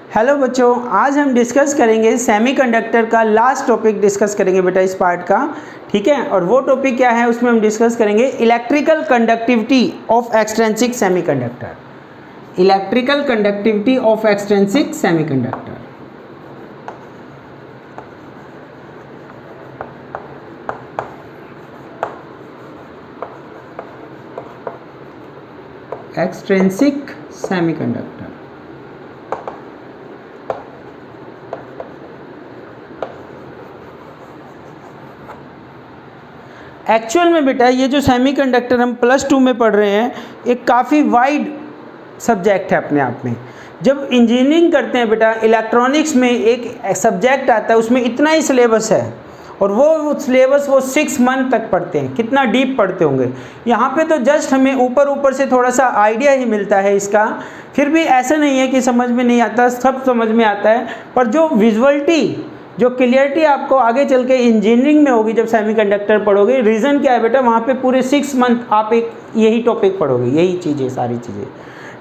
Hello बच्चों, आज हम डिस्कस करेंगे सेमीकंडक्टर का लास्ट टॉपिक डिस्कस करेंगे बेटा इस पार्ट का। ठीक है, और वो टॉपिक क्या है उसमें हम डिस्कस करेंगे electrical conductivity of extrinsic semiconductor. Electrical conductivity of extrinsic semiconductor. Extrinsic semiconductor. Actual में बेटा ये जो सेमीकंडक्टर हम +2 में पढ़ रहे हैं एक काफ़ी वाइड सब्जेक्ट है अपने आप में। जब इंजीनियरिंग करते हैं बेटा इलेक्ट्रॉनिक्स में एक सब्जेक्ट आता है, उसमें इतना ही सिलेबस है और वो सिलेबस वो 6 मंथ तक पढ़ते हैं। कितना डीप पढ़ते होंगे। यहाँ पे तो जस्ट हमें ऊपर ऊपर से थोड़ा सा आइडिया ही मिलता है इसका, फिर भी ऐसा नहीं है कि समझ में नहीं आता, सब समझ में आता है। पर जो विजुअलिटी, जो क्लियरिटी आपको आगे चल के इंजीनियरिंग में होगी जब सेमीकंडक्टर पढ़ोगे, रीज़न क्या है बेटा, वहाँ पे पूरे 6 मंथ आप एक यही टॉपिक पढ़ोगे, यही चीज़ें, सारी चीज़ें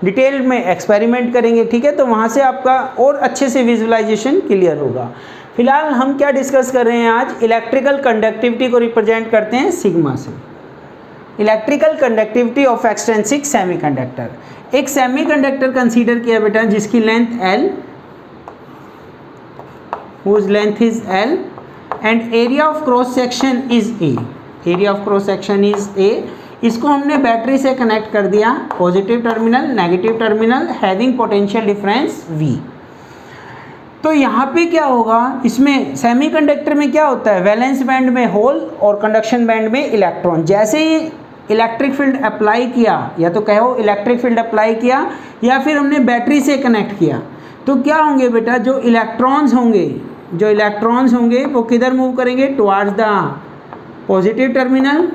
डिटेल में एक्सपेरिमेंट करेंगे। ठीक है, तो वहाँ से आपका और अच्छे से विजुअलाइजेशन क्लियर होगा। फिलहाल हम क्या डिस्कस कर रहे हैं आज, इलेक्ट्रिकल कंडक्टिविटी को रिप्रेजेंट करते हैं सिग्मा से। Electrical conductivity of extrinsic semiconductor. एक सेमीकंडक्टर कंसीडर किया बेटा जिसकी length L, whose length is L and area of cross section is A. area of cross section is A. इसको हमने बैटरी से कनेक्ट कर दिया, positive terminal, negative terminal, having potential difference V। तो यहाँ पे क्या होगा, इसमें सेमीकंडक्टर में क्या होता है, वैलेंस बैंड में होल और कंडक्शन बैंड में इलेक्ट्रॉन। जैसे ही इलेक्ट्रिक फील्ड अप्लाई किया, या तो कहो इलेक्ट्रिक फील्ड अप्लाई किया या फिर हमने बैटरी से कनेक्ट किया, तो क्या होंगे बेटा, जो इलेक्ट्रॉन्स होंगे वो किधर मूव करेंगे, टुवार्ड्स द पॉजिटिव टर्मिनल,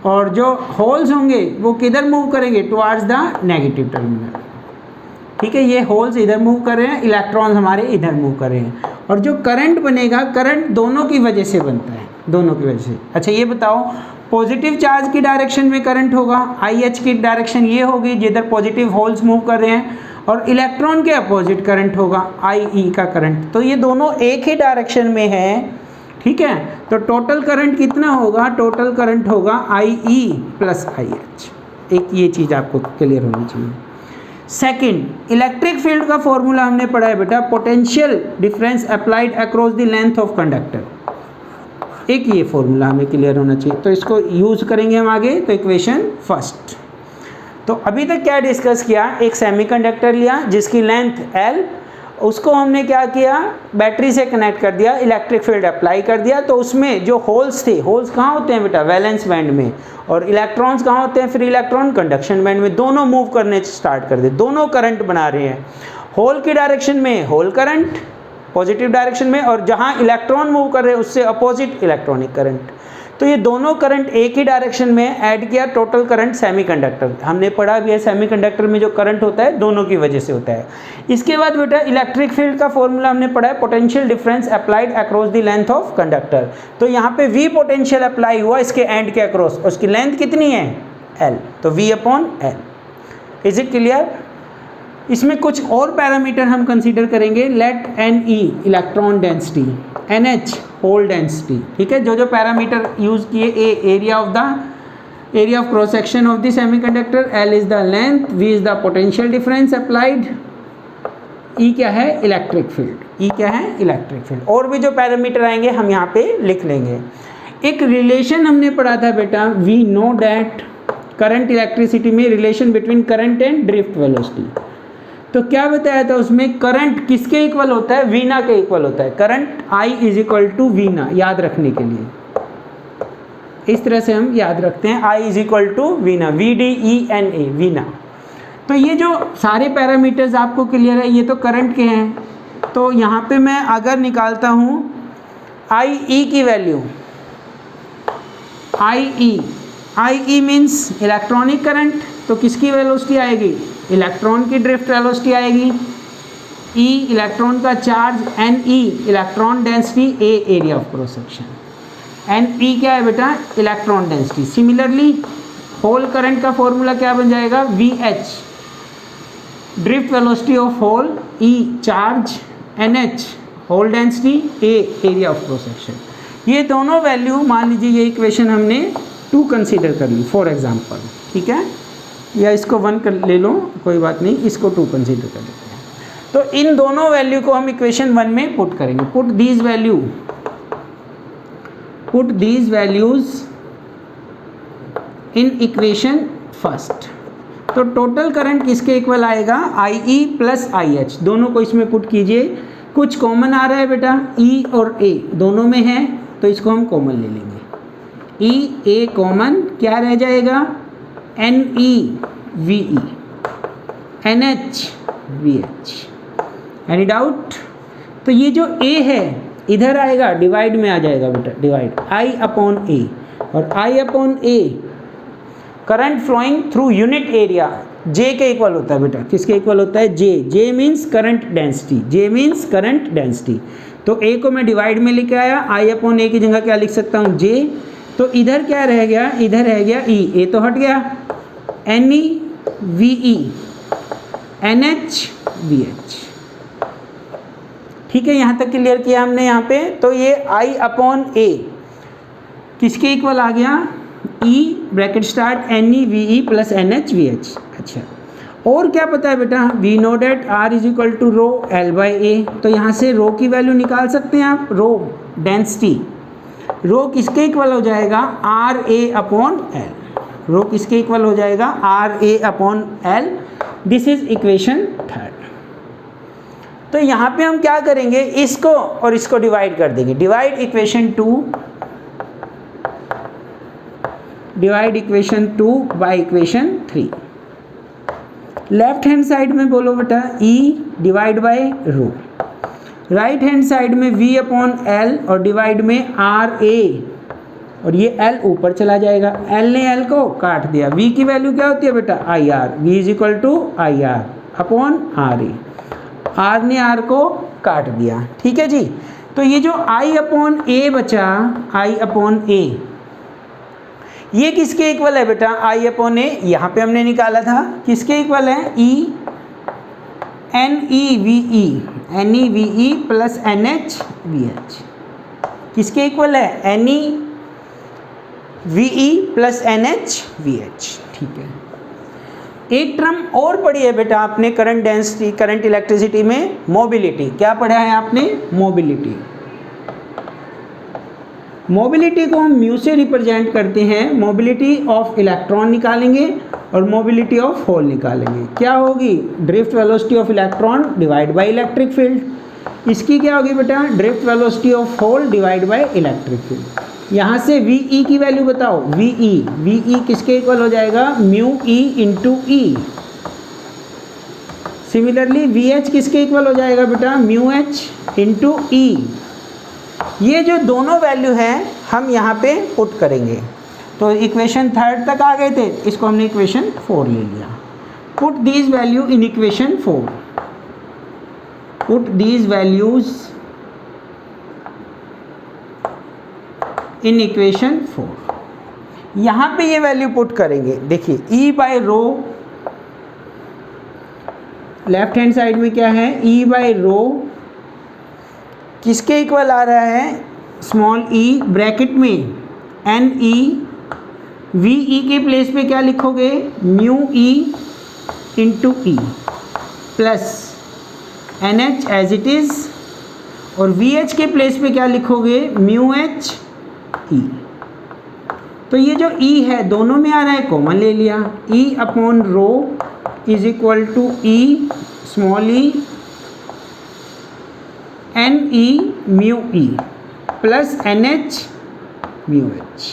और जो होल्स होंगे वो किधर मूव करेंगे, टुवार्ड्स द नेगेटिव टर्मिनल। ठीक है, ये होल्स इधर मूव कर रहे हैं, इलेक्ट्रॉन्स हमारे इधर मूव कर रहे हैं। और जो करंट बनेगा, करंट दोनों की वजह से बनता है, दोनों की वजह से। अच्छा ये बताओ, पॉजिटिव चार्ज की डायरेक्शन में करंट होगा, IH की डायरेक्शन ये होगी जिधर पॉजिटिव होल्स मूव कर रहे हैं, और इलेक्ट्रॉन के अपोजिट करंट होगा, IE का करंट। तो ये दोनों एक ही डायरेक्शन में है। ठीक है, तो टोटल करंट कितना होगा, टोटल करंट होगा IE + IH। एक ये चीज़ आपको क्लियर होनी चाहिए। सेकंड, इलेक्ट्रिक फील्ड का फॉर्मूला हमने पढ़ा है बेटा, potential difference applied across the length of conductor. एक ये फॉर्मूला हमें क्लियर होना चाहिए, तो इसको यूज़ करेंगे हम आगे। तो इक्वेशन फर्स्ट, तो अभी तक क्या डिस्कस किया, एक सेमीकंडक्टर लिया जिसकी लेंथ L, उसको हमने क्या किया, बैटरी से कनेक्ट कर दिया, इलेक्ट्रिक फील्ड अप्लाई कर दिया। तो उसमें जो होल्स थे, होल्स कहाँ होते हैं बेटा, वैलेंस बैंड में, और इलेक्ट्रॉन्स कहाँ होते हैं, फ्री इलेक्ट्रॉन कंडक्शन बैंड में। दोनों मूव करने स्टार्ट कर दे, दोनों करंट बना रहे हैं। होल की डायरेक्शन में होल करंट पॉजिटिव डायरेक्शन में, और जहाँ इलेक्ट्रॉन मूव कर रहे हैं उससे अपोजिट इलेक्ट्रॉनिक करंट। तो ये दोनों करंट एक ही डायरेक्शन में ऐड किया, टोटल करंट सेमीकंडक्टर। हमने पढ़ा भी है सेमीकंडक्टर में जो करंट होता है दोनों की वजह से होता है। इसके बाद बेटा इलेक्ट्रिक फील्ड का फॉर्मूला हमने पढ़ा है, potential difference applied across the length of conductor. तो यहाँ पे V पोटेंशियल अप्लाई हुआ इसके एंड के अक्रॉस, उसकी लेंथ कितनी है, L, तो V/L। Is it clear. इसमें कुछ और पैरामीटर हम कंसीडर करेंगे, let Ne electron density, NH hole density. ठीक है, जो पैरामीटर यूज़ किए, A area of cross section of the semiconductor, L is the length, V is the potential difference applied, E क्या है, इलेक्ट्रिक फील्ड। E क्या है, electric field. और भी जो पैरामीटर आएंगे हम यहाँ पे लिख लेंगे। एक रिलेशन हमने पढ़ा था बेटा, we know that current electricity में relation between current and drift velocity. तो क्या बताया था उसमें, करंट किसके इक्वल होता है, वीना के इक्वल होता है। करंट I = वीना, याद रखने के लिए इस तरह से हम याद रखते हैं, I = वीना, VDENA, वीना। तो ये जो सारे पैरामीटर्स आपको क्लियर है, ये तो करंट के हैं। तो यहाँ पे मैं अगर निकालता हूँ IE की value, IE means electronic current, तो किसकी वेलोसिटी आएगी, इलेक्ट्रॉन की ड्रिफ्ट वेलोसिटी आएगी। E इलेक्ट्रॉन का charge, Ne electron density, A area of cross section, Ne क्या है बेटा, electron density. Similarly hole current का फॉर्मूला क्या बन जाएगा, VH drift velocity of hole, E charge, NH hole density, A area of cross section. ये दोनों value मान लीजिए ये इक्वेशन हमने 2 कंसीडर कर ली फॉर एग्जांपल, ठीक है, या इसको 1 कर ले लो कोई बात नहीं, इसको 2 कंसीडर कर लेते हैं। तो इन दोनों वैल्यू को हम इक्वेशन 1 में पुट करेंगे। Put these values in equation first. तो टोटल करंट किसके इक्वल आएगा, IE प्लस IH, दोनों को इसमें पुट कीजिए। कुछ कॉमन आ रहा है बेटा, E और A दोनों में है, तो इसको हम कॉमन ले लेंगे। E A कॉमन, क्या रह जाएगा, NE VE, NH VH। Any doubt? तो ये जो A है इधर आएगा, डिवाइड में आ जाएगा बेटा, डिवाइड I अपॉन A, और I upon A current flowing through unit area J के इक्वल होता है बेटा। किसके इक्वल होता है, J means current density, J means current density. तो A को मैं डिवाइड में लेके आया, I अपॉन A की जगह क्या लिख सकता हूँ, J। तो इधर क्या रह गया, इधर रह गया E, A तो हट गया, NE VE, NH VH। ठीक है, यहाँ तक क्लियर किया हमने यहाँ पे। तो ये I अपॉन A किसके इक्वल आ गया, E bracket start NE VE plus NH VH। अच्छा, और क्या पता है बेटा, we know that R is equal to rho L by A। तो यहाँ से रो की वैल्यू निकाल सकते हैं आप, रो डेंसिटी, रो किसके इक्वल हो जाएगा, RA अपॉन L। रो किसके इक्वल हो जाएगा, RA upon L। This is equation 3। तो यहाँ पे हम क्या करेंगे, इसको और इसको डिवाइड कर देंगे। Divide equation 2 by equation 3। Left hand side में बोलो बेटा E divide by rho, right hand side में V अपॉन L और डिवाइड में RA, और ये L ऊपर चला जाएगा, L ने L को काट दिया। V की वैल्यू क्या होती है बेटा, IR, V is equal to IR upon RA, R ने R को काट दिया। ठीक है जी। तो ये जो I अपॉन A बचा, I अपॉन A, ये किसके इक्वल है बेटा, I अपॉन A यहाँ पे हमने निकाला था, किसके इक्वल है, E NE VE plus NH VH। किसके इक्वल है, NE VE plus NH VH। ठीक है, एक टर्म और पढ़ी है बेटा आपने करंट डेंसिटी, करंट इलेक्ट्रिसिटी में, मोबिलिटी। क्या पढ़ा है आपने, मोबिलिटी। मोबिलिटी को हम म्यू से रिप्रेजेंट करते हैं। मोबिलिटी ऑफ इलेक्ट्रॉन निकालेंगे और मोबिलिटी ऑफ होल निकालेंगे। क्या होगी, drift velocity of electron divide by electric field. इसकी क्या होगी बेटा, drift velocity of hole divide by electric field. यहाँ से VE की वैल्यू बताओ, VE किसके इक्वल हो जाएगा, mu E into E। Similarly VH किसके इक्वल हो जाएगा बेटा, म्यू H इंटू E। ये जो दोनों वैल्यू हैं हम यहाँ पे पुट करेंगे। तो इक्वेशन 3 तक आ गए थे, इसको हमने इक्वेशन 4 ले लिया। Put these value in equation 4, put these values in equation 4। यहाँ पे ये वैल्यू पुट करेंगे। देखिए E bye rho, left hand side में क्या है, E बाय रो किसके इक्वल आ रहा है, स्मॉल e ब्रैकेट में NE VE के प्लेस पे क्या लिखोगे, mu E into E plus NH as it is, और VH के प्लेस पे क्या लिखोगे, म्यू H E। तो ये जो E है दोनों में आ रहा है, कॉमन ले लिया। E upon rho is equal to E small e NE mu E plus NH mu H।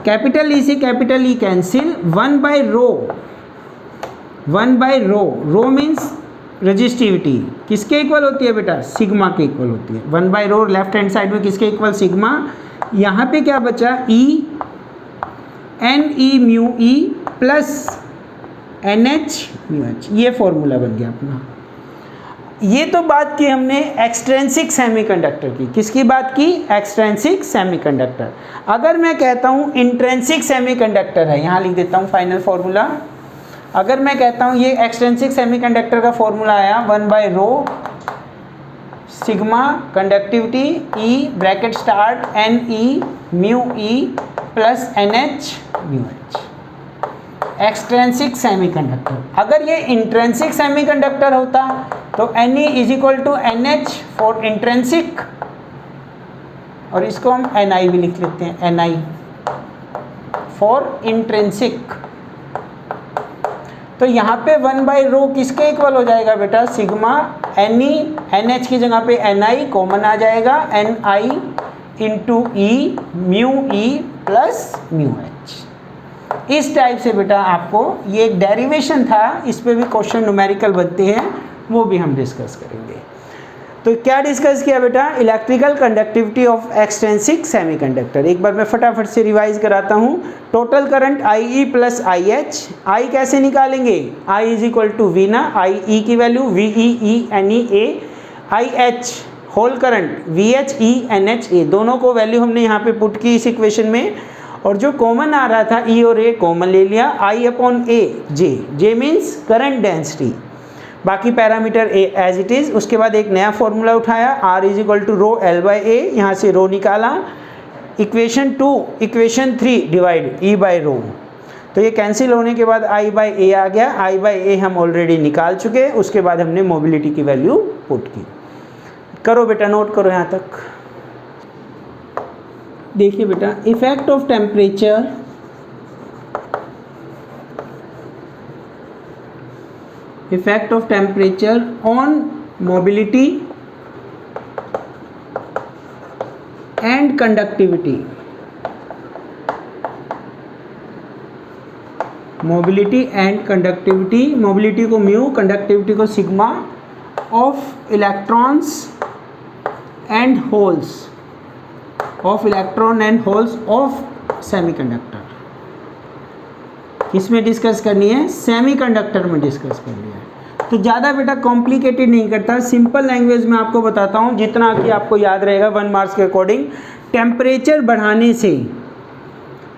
Capital E से capital E cancel, 1 by rho, rho means resistivity, किसके इक्वल होती है बेटा, सिग्मा के इक्वल होती है। 1 by rho left hand side में किसके इक्वल, सिग्मा। यहाँ पे क्या बचा, E NE mu E plus NH mu H। ये फॉर्मूला बन गया अपना। ये तो बात की हमने एक्सट्रेंसिक सेमीकंडक्टर की। किसकी बात की, एक्सट्रेंसिक सेमीकंडक्टर। अगर मैं कहता हूँ इंट्रेंसिक सेमीकंडक्टर है, यहाँ लिख देता हूँ फाइनल फॉर्मूला। अगर मैं कहता हूँ ये एक्सट्रिंसिक सेमीकंडक्टर का फॉर्मूला आया 1/ρ sigma conductivity e bracket start n e mu e plus n h mu h, extrinsic semiconductor. अगर ये इंट्रिंसिक सेमीकंडक्टर होता तो n e is equal to n h for intrinsic, और इसको हम एन आई भी लिख लेते हैं, एन आई फॉर इंट्रिंसिक। तो यहाँ पे 1/ρ किसके इक्वल हो जाएगा बेटा, sigma n e, n h की जगह पे एन आई कॉमन आ जाएगा, n i into e mu e plus mu h. इस टाइप से बेटा आपको ये एक डेरिवेशन था, इस पे भी क्वेश्चन न्यूमेरिकल बनते हैं, वो भी हम डिस्कस करेंगे। तो क्या डिस्कस किया बेटा, electrical conductivity of extrinsic semiconductor. एक बार मैं फटाफट से रिवाइज कराता हूँ। Total current i e plus i h, i कैसे निकालेंगे, i is equal to v ना, आई ई की value v e n e A, i h hole current v h e n h A, दोनों को value हमने यहाँ पे put की इस इक्वेशन में, और जो कॉमन आ रहा था ई और ए कॉमन ले लिया, i upon A J, J means current density, बाकी parameter A as it is. उसके बाद एक नया फॉर्मूला उठाया, R is equal to rho l by A, यहाँ से रो निकाला, equation 2 equation 3 divide e by rho, तो ये कैंसिल होने के बाद आई बाई ए आ गया, आई बाई ए हम ऑलरेडी निकाल चुके, उसके बाद हमने मोबिलिटी की वैल्यू पुट की। करो बेटा, नोट करो यहाँ तक। देखिए बेटा, effect of temperature effect of temperature on mobility and conductivity, mobility and conductivity, mobility को म्यू, conductivity को sigma, of electrons and holes, of electron and holes of semiconductor। किसमें डिस्कस करनी है, सेमीकंडक्टर में डिस्कस करनी है। तो ज़्यादा बेटा कॉम्प्लिकेटेड नहीं करता, सिंपल लैंग्वेज में आपको बताता हूँ, जितना कि आपको याद रहेगा 1 मार्क्स के अकॉर्डिंग। टेम्परेचर बढ़ाने से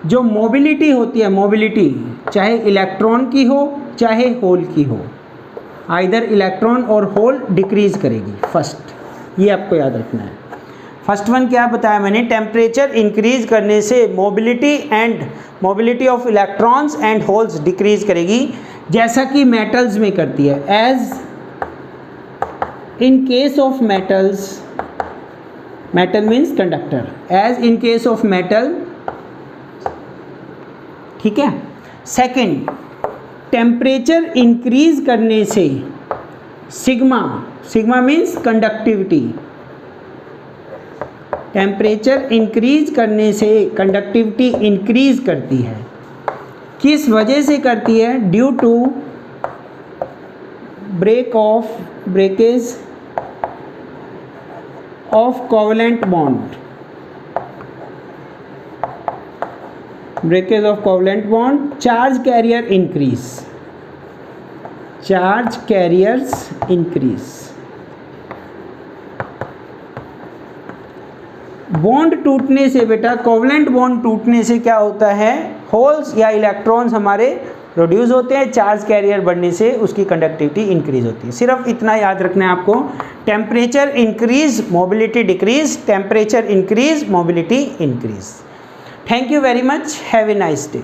जो मोबिलिटी होती है, मोबिलिटी चाहे इलेक्ट्रॉन की हो चाहे होल की हो, आइदर इलेक्ट्रॉन और होल डिक्रीज करेगी। फर्स्ट ये आपको याद रखना है। फर्स्ट वन क्या बताया मैंने, टेम्परेचर इंक्रीज करने से mobility of electrons and holes decrease करेगी, जैसा कि मेटल्स में करती है। As in case of metals, metal means conductor, as in case of metal, ठीक है। सेकंड, टेम्परेचर इंक्रीज करने से sigma means conductivity, temperature increase करने से कंडक्टिविटी इंक्रीज करती है। किस वजह से करती है, due to breakage of covalent bond, breakage of covalent bond, charge carrier increase, charge carriers increase. Bond टूटने से बेटा, कोवेलेंट बॉन्ड टूटने से क्या होता है, होल्स या इलेक्ट्रॉन्स हमारे प्रोड्यूस होते हैं, चार्ज कैरियर बढ़ने से उसकी कंडक्टिविटी इंक्रीज होती है। सिर्फ इतना याद रखना है आपको, temperature increase mobility decrease, temperature increase mobility increase. Thank you very much, have a nice day.